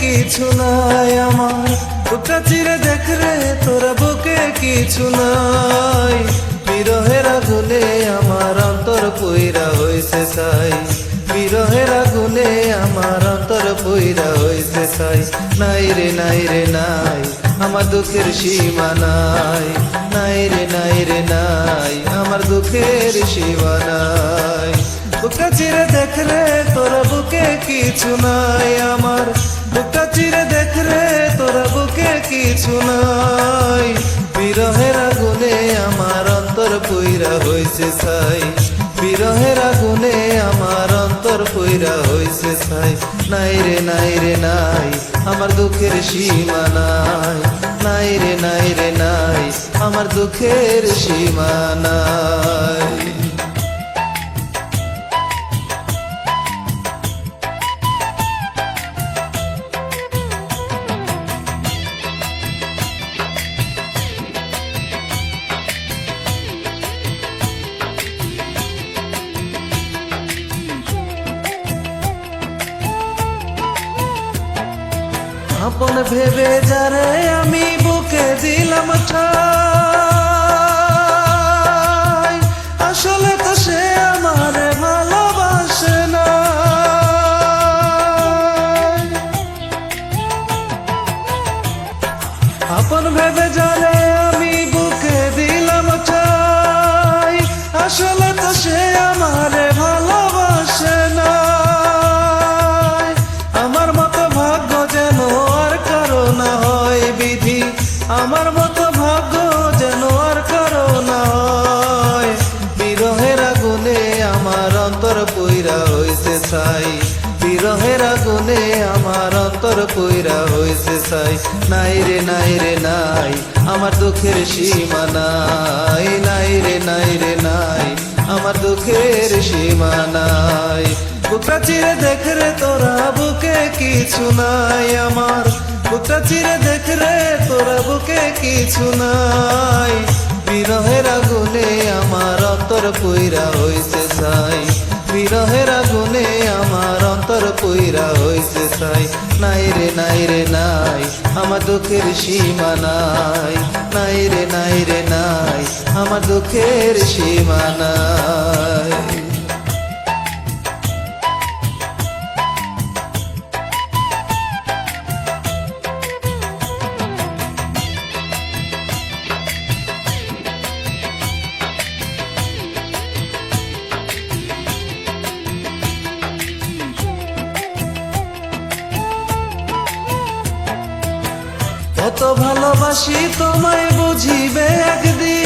কিছু নাই আমার, বুকটা চিরে দেখ রে তোরা বুকে কিছু নাই। বিরহের আগুনে আমার অন্তর পইরা হইছে ছাই, বিরহের আগুনে আমার অন্তর পইরা হইছে ছাই। নাই রে নাই রে নাই আমার দুঃখের সীমা নাই, নাই রে নাই রে নাই আমার দুঃখের সীমা নাই। বুকটা চিরে দেখ রে তোরা বুকে কিছু নাই আমার, বুকটা চিরে দেখ রে তোরা বুকে কিছু নাই। বিরহের আগুনে আমার অন্তর পইরা হইছে ছাই, বিরহের আগুনে আমার অন্তর পইরা হইছে ছাই। নাই রে নাই রে নাই আমার দুঃখের সীমা নাই, নাই রে নাই রে নাই আমার দুঃখের সীমা নাই। আপন ভেবে যারে আমি বুকে দিলাম ঠাই, আসলে তো সে আমারে ভালোবাসে না। আপন ভেবে যারে আমি বুকে দিলাম ঠাই, আসলে তো সে আমারে ভালোবাসে না। আমার মতো ভাগ্য যেন আর কারো না হয় বিধি, আমার মতো ভাগ্য যেন আর কারো না হয়। বিরহের আগুনে আমার অন্তর পইরা হইছে ছাই, বিরহের আগুনে আমার অন্তর পইরা হইছে ছাই। নাই রে নাই রে নাই আমার দুঃখের সীমা নাই, নাই রে নাই রে নাই আমার দুঃখের সীমা নাই। বুকটা চিরে দেখ রে তোরা বুকে কিছু নাই আমার, বুকটা চিরে দেখ রে তোরা বুকে কিছু নাই। বিরহের আগুনে আমার অন্তর পইরা হইছে ছাই, বিরহের আগুনে আমার অন্তর পইরা হইছে ছাই। নাই রে নাই রে নাই আমার দুঃখের সীমা নাই, নাই রে নাই রে নাই আমার দুঃখের সীমা নাই। কত ভালোবাসি তোমায় বুঝিবে একদিন,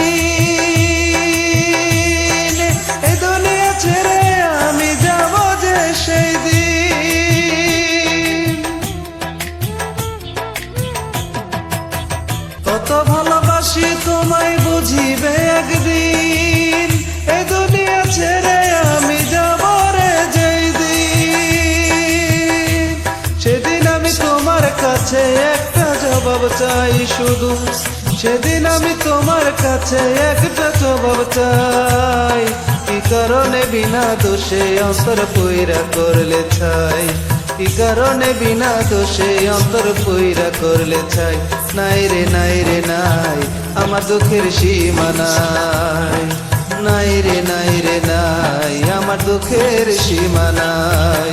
এই দুনিয়া ছেড়ে আমি যাব যে সেই দিন। কত ভালোবাসি তোমায় বুঝিবে একদিন, এই দুনিয়া ছেড়ে আমি যাব রে যেই দিন। সেদিন আমি তোমার কাছে একটা জবাব চাই শুধু, সেদিন আমি তোমার কাছে একটা জবাব চাই। কি কারণে বিনা দোষে অন্তর পইরা করলে ছাই, কি কারণে বিনা দোষে অন্তর পইরা করলে ছাই। নাই রে নাই রে নাই আমার দুঃখের সীমা নাই, নাই রে নাই রে নাই আমার দুঃখের সীমা নাই।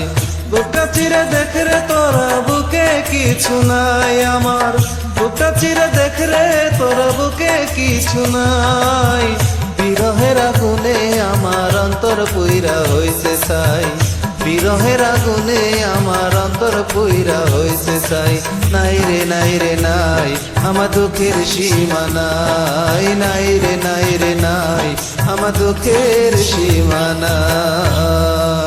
বুকটা চিরে দেখ রে তোরা বুকে কিছু নাই আমার, বুকটা চিরে দেখ রে তোরা বুকে কিছু নাই। বিরহের আগুনে আমার অন্তর পইরা হইছে ছাই, বিরহের আগুনে আমার অন্তর পইরা হইছে ছাই। নাই রে নাই রে নাই আমার দুঃখের সীমা নাই, নাই রে নাই রে নাই আমার দুঃখের সীমা নাই।